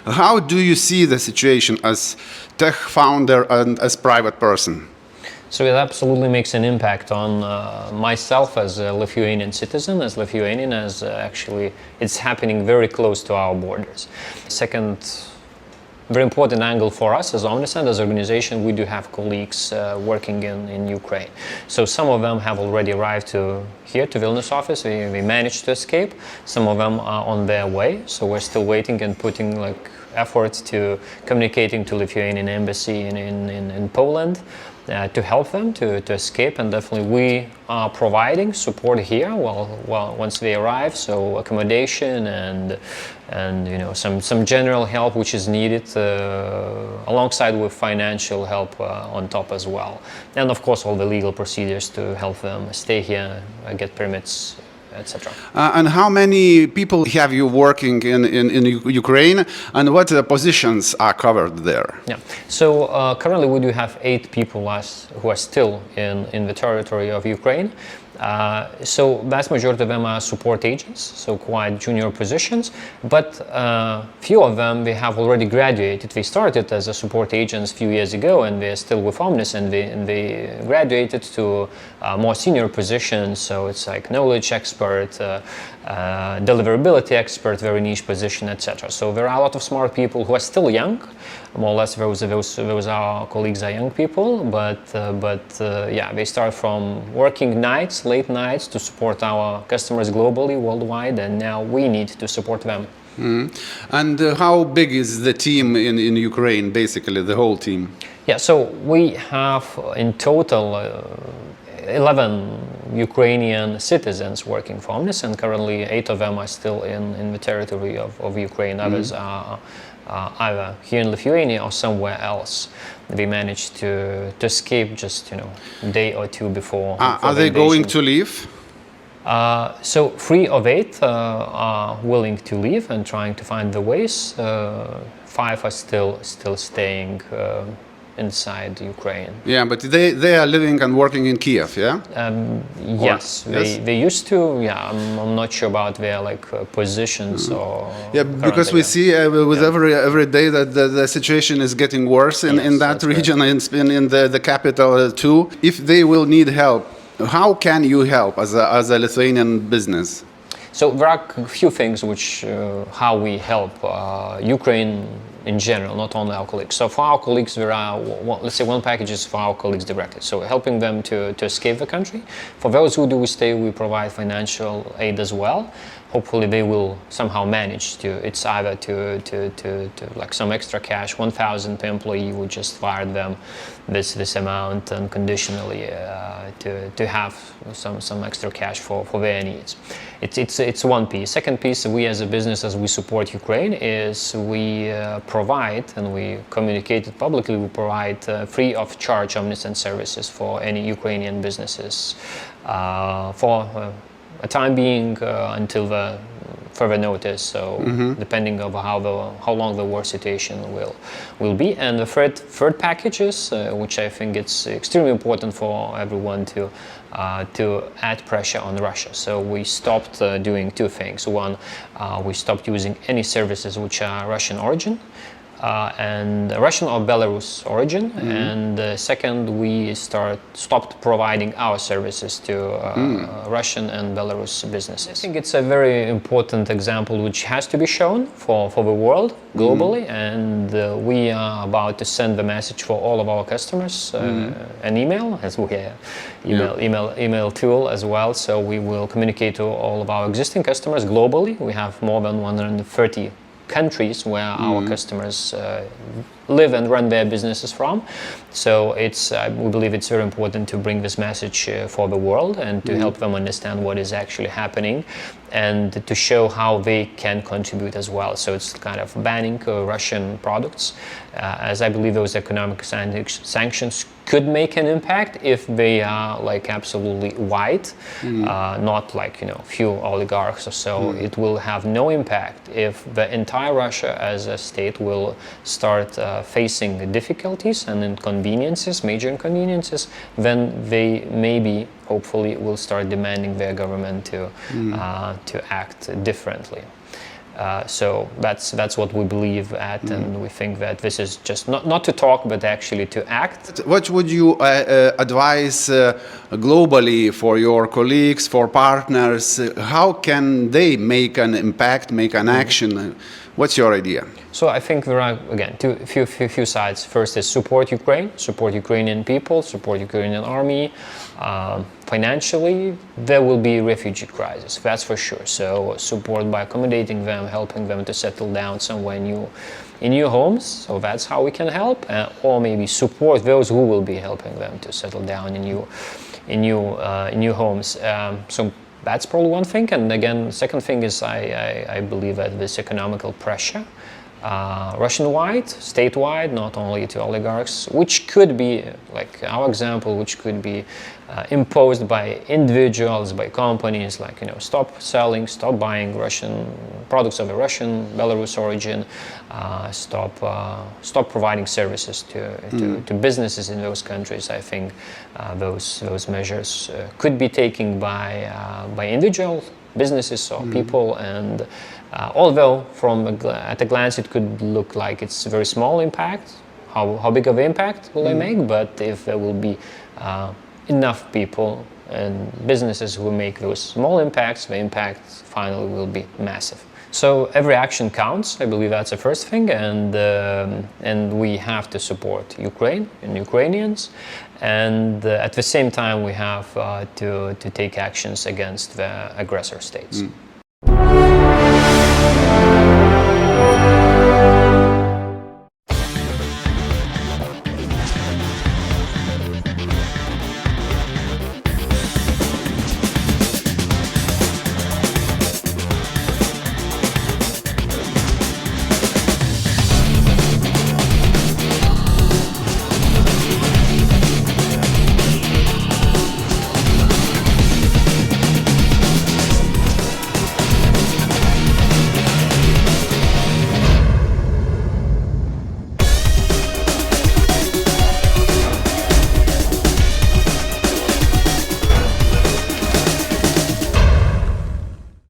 How do you see the situation as tech founder and as private person? So it absolutely makes an impact on myself as a Lithuanian citizen, as Lithuanian, as actually it's happening very close to our borders. Second, very important angle for us as Omnisend, as an organization, we do have colleagues working in Ukraine. So some of them have already arrived here to Vilnius office. We managed to escape. Some of them are on their way. So we're still waiting and putting efforts to communicating to Lithuanian embassy in Poland. To help them to escape, and definitely we are providing support here once they arrive, so accommodation and some general help which is needed alongside with financial help on top as well, and of course all the legal procedures to help them stay here, get permits, etc. And how many people have you working in Ukraine, and what positions are covered there? Yeah, so currently we do have 8 people who are still in the territory of Ukraine. So vast majority of them are support agents, so quite junior positions, but few of them they have already graduated. They started as a support agents a few years ago, and they're still with Omnisend, and they graduated to more senior positions, so it's like knowledge expert, deliverability expert, very niche position, etc. So there are a lot of smart people who are still young. More or less those our colleagues are young people, but yeah, they start from working nights, late nights to support our customers globally, worldwide, and now we need to support them. Mm-hmm. And how big is the team in Ukraine, basically, the whole team? Yeah, so we have in total 11 Ukrainian citizens working for Omnisend, and currently 8 of them are still in the territory of Ukraine. Others are either here in Lithuania or somewhere else. They managed to escape just a day or two before. Are they going to leave? So 3 of 8 are willing to leave and trying to find the ways. 5 are still staying inside Ukraine. Yeah, but they are living and working in Kiev, yeah? Yes, they used to. Yeah, I'm not sure about their positions or. Yeah, because we see with every day that the situation is getting worse in that region, in the capital too. If they will need help, how can you help as a Lithuanian business? So there are a few things which how we help Ukraine in general, not only our colleagues. So for our colleagues, there are, let's say, one package is for our colleagues directly. So helping them to escape the country. For those who do stay, we provide financial aid as well. Hopefully they will somehow manage to, it's either to like some extra cash, 1,000 per employee, we just wired them this amount unconditionally to have some extra cash for their needs. It's one piece. Second piece, we as a business, as we support Ukraine, is we provide, and we communicate it publicly, we provide free of charge Omnisend services for any Ukrainian businesses for a time being until the further notice. So depending on how long the war situation will be. And the third packages, which I think it's extremely important for everyone to add pressure on Russia. So we stopped doing 2 things. One, we stopped using any services which are Russian origin. And Russian or Belarus origin, and second, we stopped providing our services to Russian and Belarus businesses. I think it's a very important example which has to be shown for the world globally, and we are about to send the message for all of our customers an email, as we have email tool as well. So we will communicate to all of our existing customers globally. We have more than 130 countries where our customers live and run their businesses from. So we believe it's very important to bring this message for the world and to help them understand what is actually happening and to show how they can contribute as well. So it's kind of banning Russian products, as I believe those economic sanctions could make an impact if they are absolutely wide, not few oligarchs or so. It will have no impact if the entire Russia as a state will start facing difficulties and inconveniences, major inconveniences. Then they maybe, hopefully, will start demanding their government to act differently. So that's what we believe at, and we think that this is just not to talk, but actually to act. What would you advise globally for your colleagues, for partners? How can they make an impact, make an action? What's your idea? So I think there are, again, few sides. First is support Ukraine, support Ukrainian people, support Ukrainian army. Financially, there will be refugee crisis, that's for sure. So support by accommodating them, helping them to settle down somewhere new, in new homes. So that's how we can help, or maybe support those who will be helping them to settle down in new homes. So that's probably one thing. And again, second thing is I believe that this economical pressure, Russian-wide, statewide, not only to oligarchs, which could be, like our example, which could be imposed by individuals, by companies, like, stop selling, stop buying Russian products of a Russian, Belarus origin, stop providing services to businesses in those countries. I think those measures could be taken by individual businesses or people, and although at a glance it could look like it's a very small impact, how big of an impact will they make? But if there will be enough people and businesses who make those small impacts, the impact finally will be massive. So every action counts. I believe that's the first thing, and we have to support Ukraine and Ukrainians, and at the same time we have to take actions against the aggressor states.